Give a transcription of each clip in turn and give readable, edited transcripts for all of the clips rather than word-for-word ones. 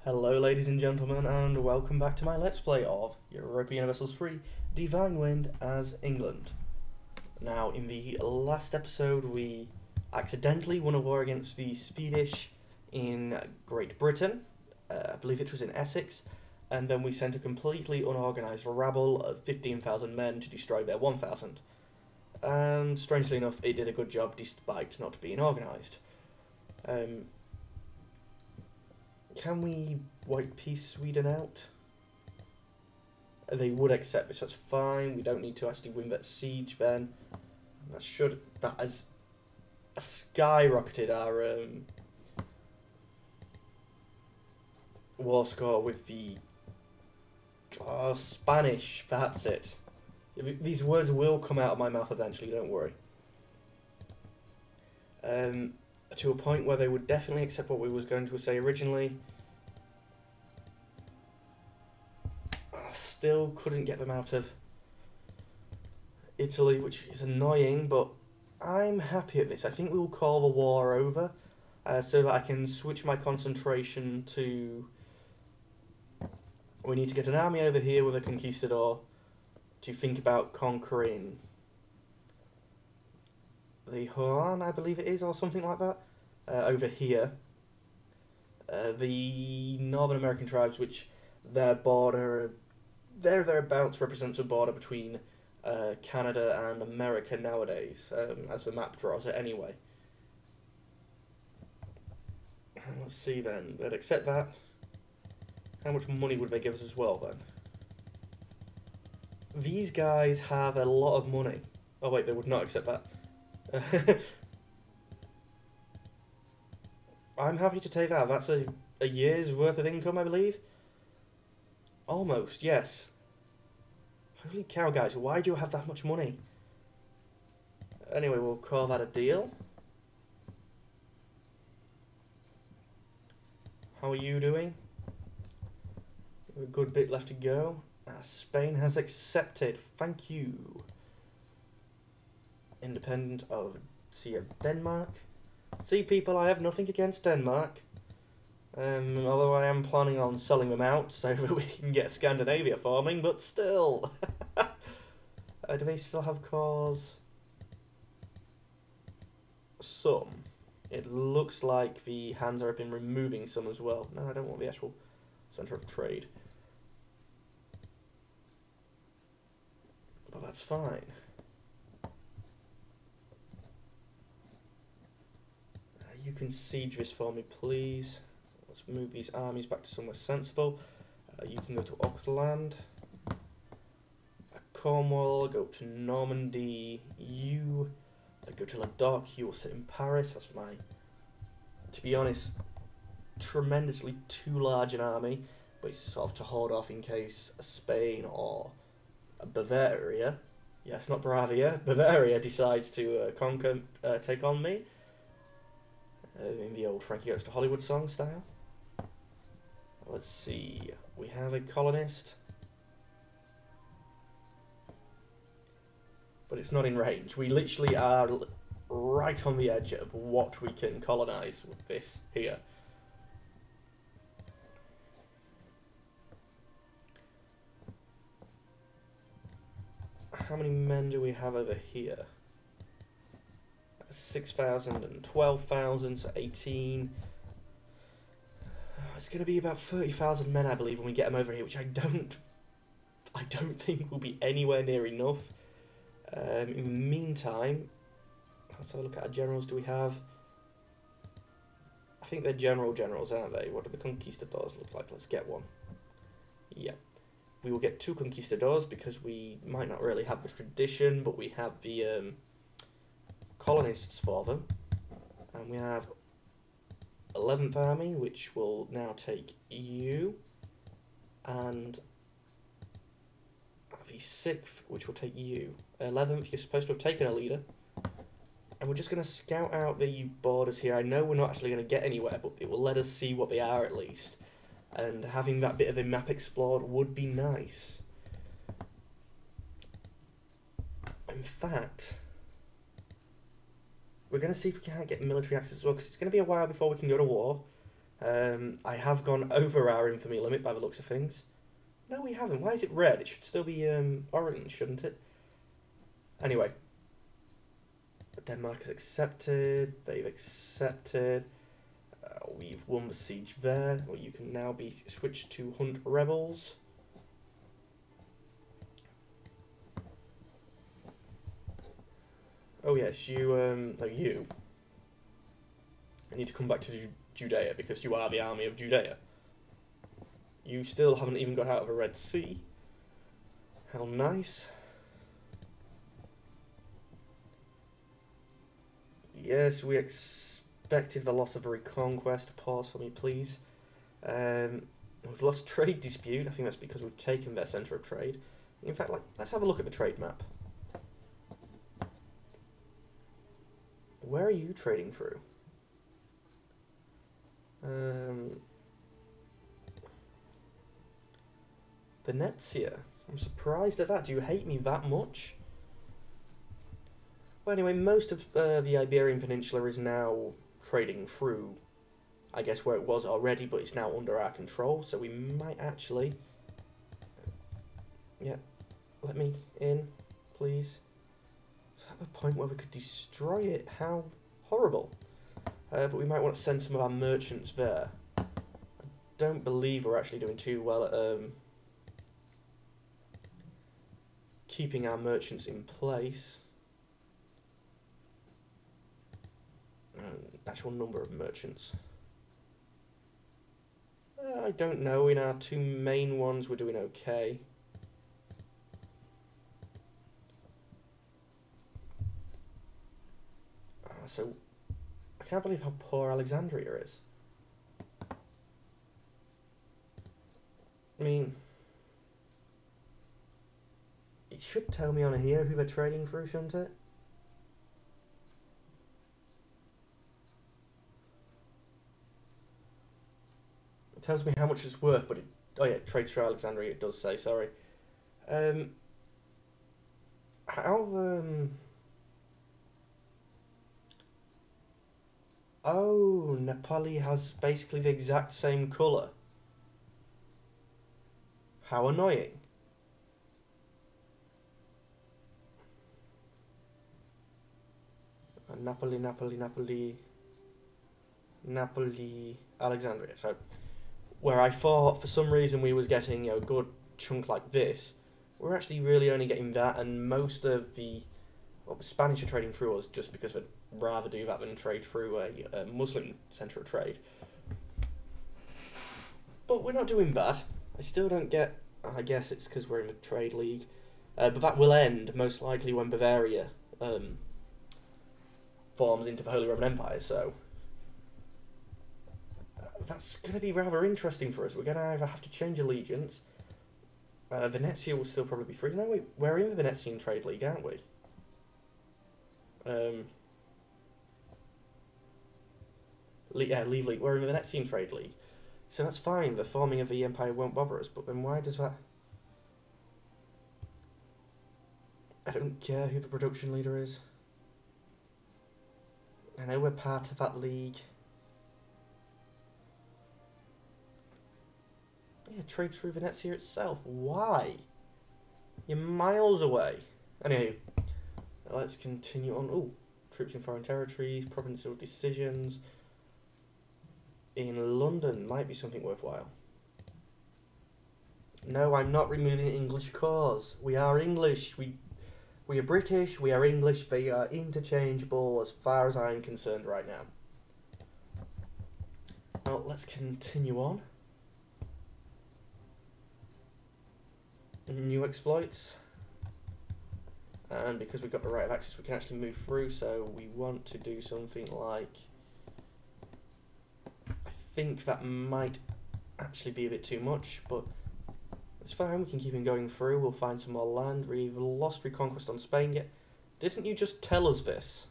Hello ladies and gentlemen, and welcome back to my Let's Play of Europa Universalis 3 Divine Wind as England. Now, in the last episode we accidentally won a war against the Swedish in Great Britain. I believe it was in Essex, and then we sent a completely unorganised rabble of 15,000 men to destroy their 1,000. And strangely enough, it did a good job despite not being organised. Can we white peace Sweden out? They would accept this, that's fine. We don't need to actually win that siege then. That has skyrocketed our war score with the Spanish, that's it. These words will come out of my mouth eventually, don't worry. To a point where they would definitely accept what we was going to say originally. I still couldn't get them out of Italy, which is annoying, but I'm happy at this. I think we'll call the war over, so that I can switch my concentration to... We need to get an army over here with a conquistador to think about conquering the Huron, I believe it is, or something like that, over here. The Northern American tribes, which their border, thereabouts represents a border between Canada and America nowadays, as the map draws it anyway. Let's see then, they'd accept that. How much money would they give us as well then? These guys have a lot of money. Oh wait, they would not accept that. I'm happy to take that. That's a year's worth of income, I believe. Almost, yes. Holy cow, guys, why do you have that much money? Anyway, we'll call that a deal. How are you doing? A good bit left to go. Spain has accepted. Thank you. Independent of Denmark. See, people, I have nothing against Denmark. Although I am planning on selling them out so that we can get Scandinavia farming, but still. Do they still have cores? Some. It looks like the Hansa have been removing some as well. No, I don't want the actual centre of trade. But that's fine. You can siege this for me, please. Let's move these armies back to somewhere sensible. You can go to Auckland. Cornwall, go to Normandy. You go to Languedoc. You will sit in Paris. That's my, to be honest, tremendously too large an army. But it's sort of to hold off in case Spain or Bavaria, yes, not Bravia, Bavaria decides to take on me. In the old Frankie Goes to Hollywood song style. Let's see, we have a colonist, but it's not in range. We literally are right on the edge of what we can colonise with this here. How many men do we have over here? 6,000 and 12,000, so 18. It's going to be about 30,000 men, I believe, when we get them over here, which I don't think will be anywhere near enough. In the meantime, let's have a look at our generals. Do we have? I think they're generals, aren't they? What do the conquistadors look like? Let's get one. Yeah. We will get 2 conquistadors because we might not really have the tradition, but we have the colonists for them. And we have 11th Army, which will now take you. And the 6th, which will take you. 11th, you're supposed to have taken a leader. And we're just going to scout out the borders here. I know we're not actually going to get anywhere, but it will let us see what they are at least. And having that bit of a map explored would be nice. In fact, we're going to see if we can't get military access as well, because it's going to be a while before we can go to war. I have gone over our infamy limit by the looks of things. No, we haven't. Why is it red? It should still be orange, shouldn't it? Anyway. Denmark has accepted. They've accepted. We've won the siege there. Well, you can now be switched to hunt rebels. Oh yes, you, you. I need to come back to Judea because you are the army of Judea. You still haven't even got out of the Red Sea. How nice. Yes, we expected the loss of a reconquest. Pause for me, please. We've lost trade dispute. I think that's because we've taken their centre of trade. In fact, let's have a look at the trade map. Where are you trading through? Venezia. I'm surprised at that. Do you hate me that much? Well, anyway, most of the Iberian Peninsula is now trading through, I guess, where it was already, but it's now under our control, so we might actually... Yeah, let me in, please. Is that the point where we could destroy it? How horrible. But we might want to send some of our merchants there. I don't believe we're actually doing too well at keeping our merchants in place. Actual number of merchants. I don't know. In our two main ones, we're doing okay. So, I can't believe how poor Alexandria is. I mean, it should tell me on here who they're trading through, shouldn't it? It tells me how much it's worth, but it... Oh yeah, trades through Alexandria, it does say, sorry. Oh, Nepali has basically the exact same colour. How annoying. Napoli, Alexandria. So, where I thought for some reason we was getting a good chunk like this, we're actually really only getting that, and most of the Spanish are trading through us just because they'd rather do that than trade through a Muslim centre of trade. But we're not doing bad. I still don't get... I guess it's because we're in the trade league. But that will end most likely when Bavaria forms into the Holy Roman Empire, so... that's going to be rather interesting for us. We're going to either have to change allegiance. Venezia will still probably be free. No, wait, we're in the Venetian trade league, aren't we? Yeah, leave league. We're in the Venetian trade league. So that's fine. The forming of the empire won't bother us. But then why does that... I don't care who the production leader is. I know we're part of that league. Yeah, trade through Venezia itself. Why? You're miles away. Anyway, let's continue on. Oh, troops in foreign territories, provincial decisions. In London might be something worthwhile. No, I'm not removing the English cause. We are English. We are British. We are English. They are interchangeable as far as I'm concerned right now. Well, let's continue on. New exploits. And because we've got the right of access, we can actually move through. So we want to do something like... I think that might actually be a bit too much, but it's fine. We can keep on going through. We'll find some more land. We've lost reconquest on Spain yet. Didn't you just tell us this?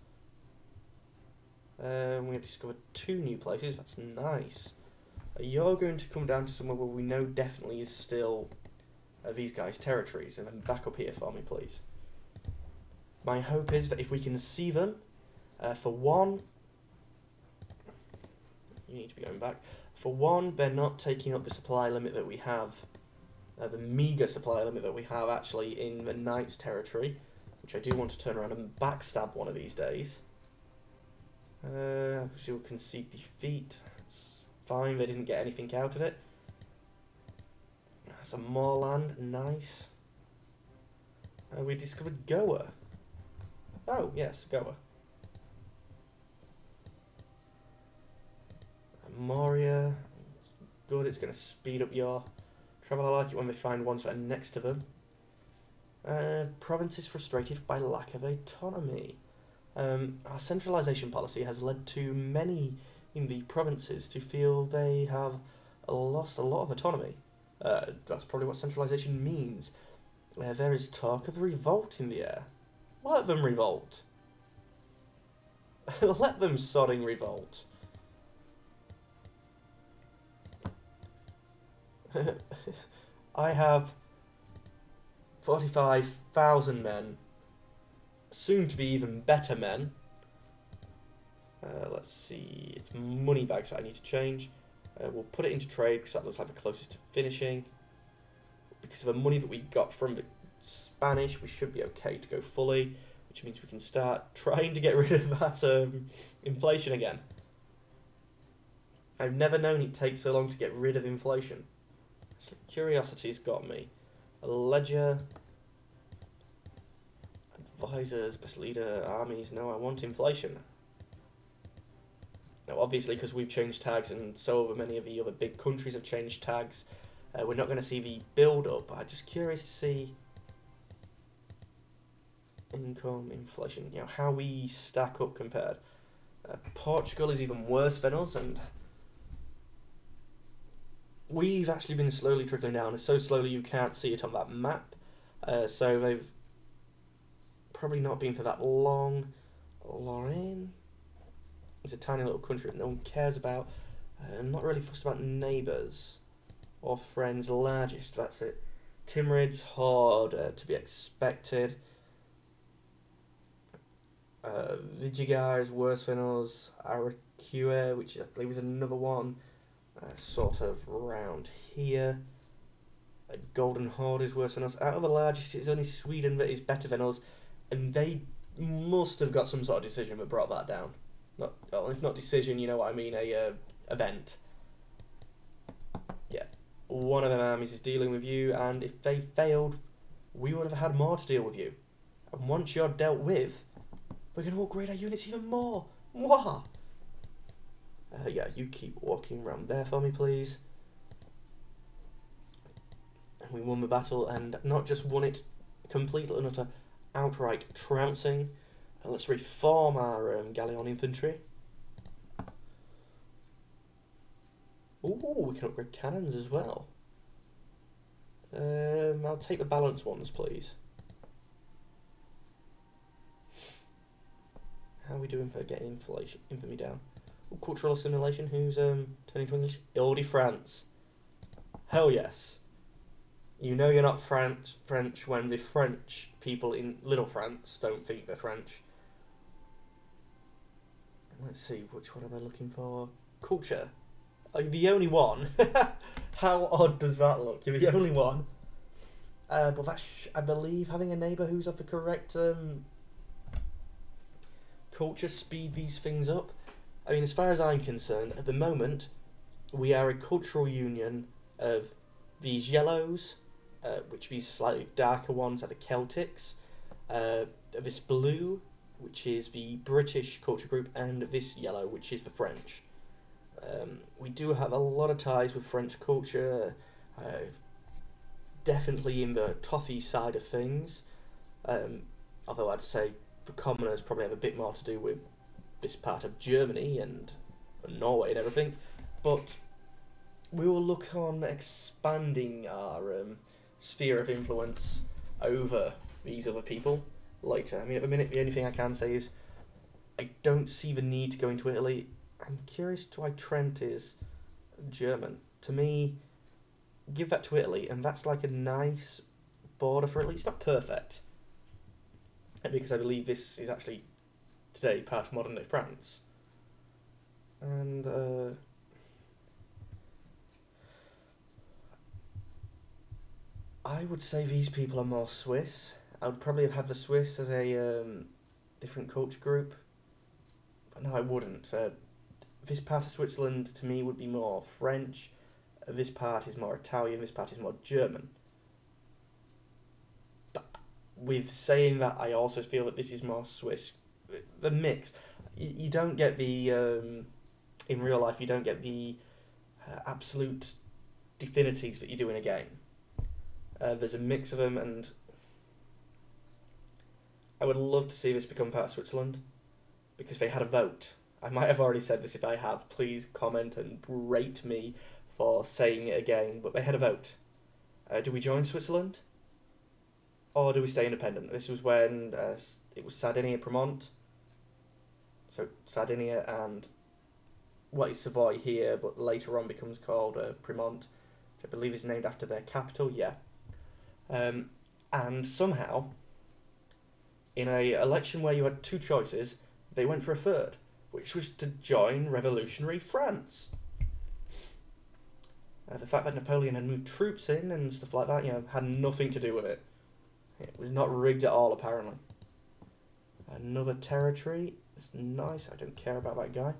We have discovered 2 new places. That's nice. You're going to come down to somewhere where we know definitely is still these guys' territories, and then back up here for me, please. My hope is that if we can see them, for one, you need to be going back. For one, they're not taking up the supply limit that we have, the meagre supply limit that we have actually in the Knight's territory, which I do want to turn around and backstab one of these days. She'll concede defeat. It's fine, they didn't get anything out of it. Some more land, nice. We discovered Goa. Oh, yes, Goa. Moria, it's good, it's going to speed up your travel. I like it when they find ones that are next to them. Provinces frustrated by lack of autonomy. Our centralisation policy has led to many in the provinces to feel they have lost a lot of autonomy. That's probably what centralisation means. There is talk of a revolt in the air. Let them revolt. Let them sodding revolt. I have 45,000 men, soon to be even better men. Let's see, it's money bags that I need to change. We'll put it into trade because that looks like the closest to finishing. Because of the money that we got from the Spanish, we should be okay to go fully, which means we can start trying to get rid of that inflation again. I've never known it take so long to get rid of inflation. So curiosity's got me. A ledger, advisors, best leader, armies. No, I want inflation. Now, obviously, because we've changed tags, and so many of the other big countries have changed tags, we're not going to see the build-up. I'm just curious to see income, inflation, how we stack up compared. Portugal is even worse than us, and we've actually been slowly trickling down. It's so slowly you can't see it on that map. So they've probably not been for that long. Lorraine is a tiny little country that no one cares about. Not really fussed about neighbours or friends. Largest, that's it. Timurids, Horde, to be expected. Vigigar is worse than us. Arakua, which I believe is another one. Sort of round here. Golden Horde is worse than us. Out of the largest, it's only Sweden that is better than us, and they must have got some sort of decision that brought that down. Not, well, if not decision, you know what I mean, a event. Yeah, one of them armies is dealing with you, and if they failed, we would have had more to deal with you. And once you're dealt with, we're going to upgrade our units even more. Mwah! Yeah, you keep walking around there for me, please. And we won the battle, and not just won it completely and utter outright trouncing. Let's reform our galleon infantry. Ooh, we can upgrade cannons as well. I'll take the balanced ones, please. How are we doing for getting infamy down? Cultural assimilation, who's turning to English? Ile-de-France. Hell yes. You know you're not French when the French people in Little France don't think they're French. Let's see, which one am I looking for? Culture. You're the only one. How odd does that look? You're the only one. But that's, I believe, having a neighbour who's of the correct culture speed these things up. I mean, as far as I'm concerned, at the moment, we are a cultural union of these yellows, which these slightly darker ones are the Celtics, this blue, which is the British culture group, and this yellow, which is the French. We do have a lot of ties with French culture, definitely in the toffee side of things, although I'd say the commoners probably have a bit more to do with this part of Germany and Norway and everything, but we will look on expanding our sphere of influence over these other people later. I mean, at the minute, the only thing I can say is I don't see the need to go into Italy. I'm curious to why Trent is German. To me, give that to Italy, and that's like a nice border for Italy. It's not perfect, because I believe this is actually today part of modern-day France. And I would say these people are more Swiss. I would probably have had the Swiss as a different culture group, but no, I wouldn't. This part of Switzerland to me would be more French. This part is more Italian. This part is more German. But with saying that, I also feel that this is more Swiss. The mix, you don't get the in real life. You don't get the absolute definities that you do in a game. There's a mix of them, and I would love to see this become part of Switzerland, because they had a vote. I might have already said this. If I have, please comment and rate me for saying it again, but they had a vote. Do we join Switzerland, or do we stay independent? This was when it was Sardinia-Piedmont, so Sardinia and what is Savoy here, but later on becomes called Piedmont, which I believe is named after their capital, yeah. And somehow, in a election where you had two choices, they went for a third, which was to join revolutionary France. The fact that Napoleon had moved troops in and stuff like that, had nothing to do with it. It was not rigged at all, apparently. Another territory. It's nice. I don't care about that guy.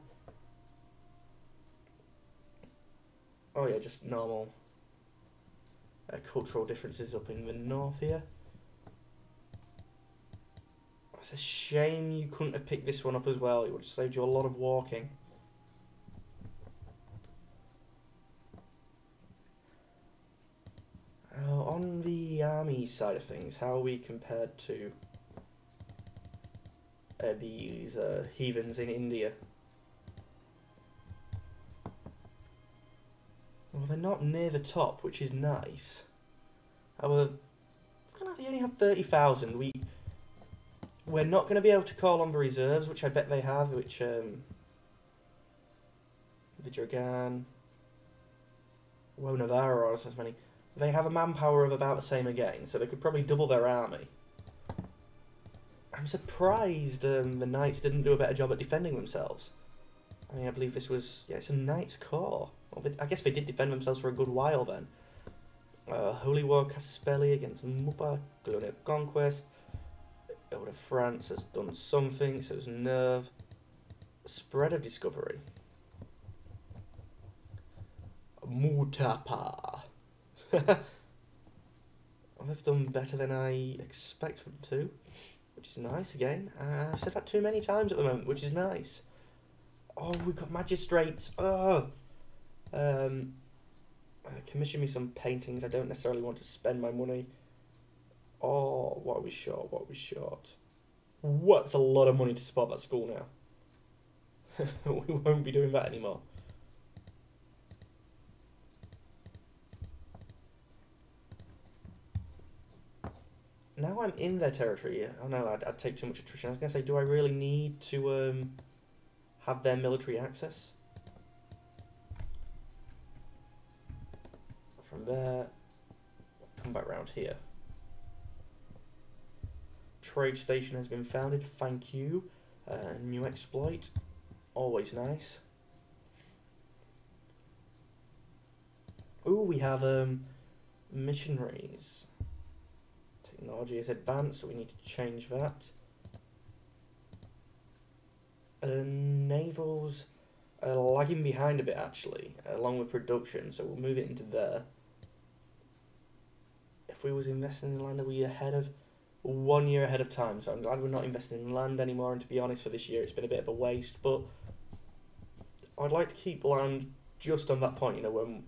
Oh yeah, just normal cultural differences up in the north here. It's a shame you couldn't have picked this one up as well. It would have saved you a lot of walking. On the army side of things, how are we compared to these heathens in India? Well, they're not near the top, which is nice. However, they only have 30,000. We're not going to be able to call on the reserves, which I bet they have, which, the Dragan, Woe Navarro, or as many. They have a manpower of about the same again, so they could probably double their army. I'm surprised the Knights didn't do a better job at defending themselves. I mean, I believe this was, it's a Knights Corps. Well, I guess they did defend themselves for a good while then. Holy War Casaspelli against Mupa, Colonial Conquest. Out of France has done something, so there's Nerve. Spread of Discovery. Mutapa. They've done better than I expect them to, which is nice again. I've said that too many times at the moment, which is nice. Oh, we've got magistrates. Oh. Commission me some paintings. I don't necessarily want to spend my money. Oh, what are we short? What are we short? What's a lot of money to support that school now? We won't be doing that anymore. Now I'm in their territory. Oh no, I'd take too much attrition. I was going to say, do I really need to have their military access? From there, come back round here. Trade station has been founded, thank you. New exploit, always nice. Ooh, we have missionaries. Technology is advanced, so we need to change that. Naval's lagging behind a bit actually, along with production, so we'll move it into there. If we was investing in land, are we ahead of 1 year ahead of time? So I'm glad we're not investing in land anymore, and to be honest, for this year it's been a bit of a waste, but I'd like to keep land just on that point, when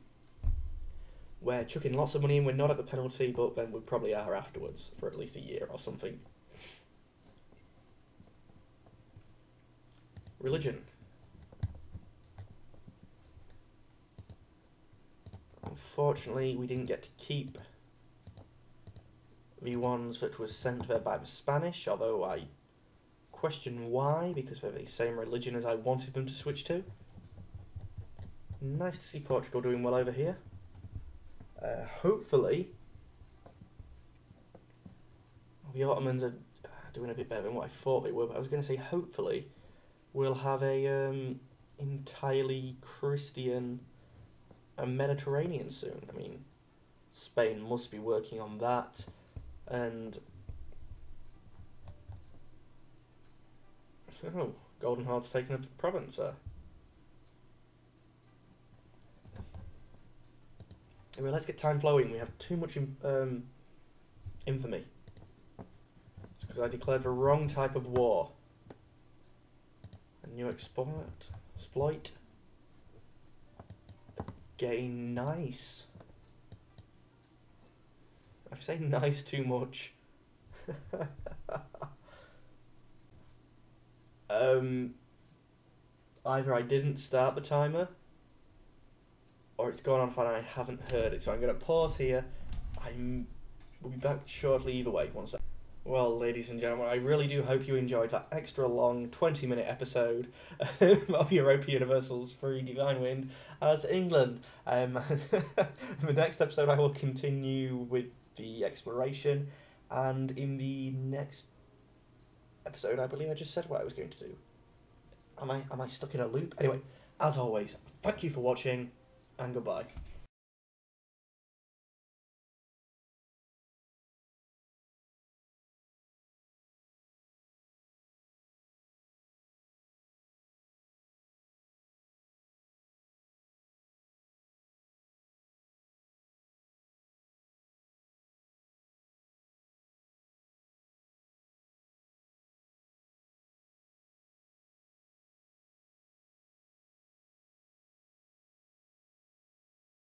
we're chucking lots of money in, we're not at the penalty, but then we probably are afterwards for at least a year or something. Religion. Unfortunately, we didn't get to keep the ones that were sent there by the Spanish, although I question why, because they're the same religion as I wanted them to switch to. Nice to see Portugal doing well over here. Hopefully, the Ottomans are doing a bit better than what I thought they were, but I was going to say hopefully we'll have a entirely Christian Mediterranean soon. I mean, Spain must be working on that. And oh, Golden Heart's taken a province there. Anyway, let's get time flowing. We have too much infamy. It's because I declared the wrong type of war. A new exploit. Gain nice. I say nice too much. Either I didn't start the timer, or it's gone off and I haven't heard it. So I'm going to pause here. We'll be back shortly either way. One sec. Well, ladies and gentlemen, I really do hope you enjoyed that extra long 20-minute episode of Europa Universalis through Divine Wind as England. The next episode I will continue with the exploration, and in the next episode I believe I just said what I was going to do. Am I stuck in a loop? Anyway, as always, thank you for watching, and goodbye.